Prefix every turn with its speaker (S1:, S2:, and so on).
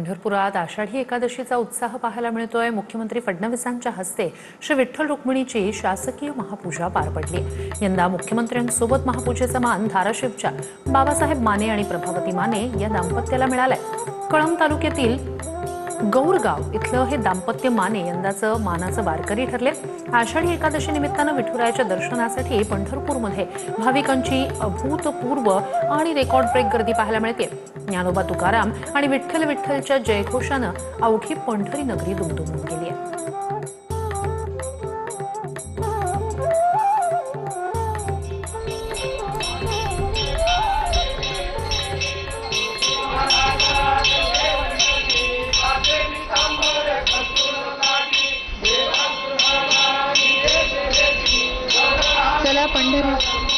S1: पंढरपुरात आषाढी एकादशीचा उत्साह पाहायला मिळतोय। मुख्यमंत्री फडणवीसांच्या हस्ते श्री विठ्ठल रुक्मिणीची शासकीय महापूजा पार पडली। यंदा मुख्यमंत्र्यांसोबत महापूजेचा मान धाराशिवच्या बाबासाहेब माने आणि प्रभावती माने या दाम्पत्याला मिळालाय। कळंब तालुक्यातील गौरगाव इथलं हे दाम्पत्य माने यंदाचं मानाचं वारकरी ठरले। आषाढी एकादशी निमित्तानं विठुरायाच्या दर्शनासाठी पंढरपूरमध्ये भाविकांची अभूतपूर्व आणि रेकॉर्ड ब्रेक गर्दी पाहायला मिळते। ज्ञानोबा तुकाराम आणि विठ्ठल विठ्ठलच्या जयघोषानं अवघी पंढरी नगरी दुमदुमून गेली आहे।
S2: चला पंढरी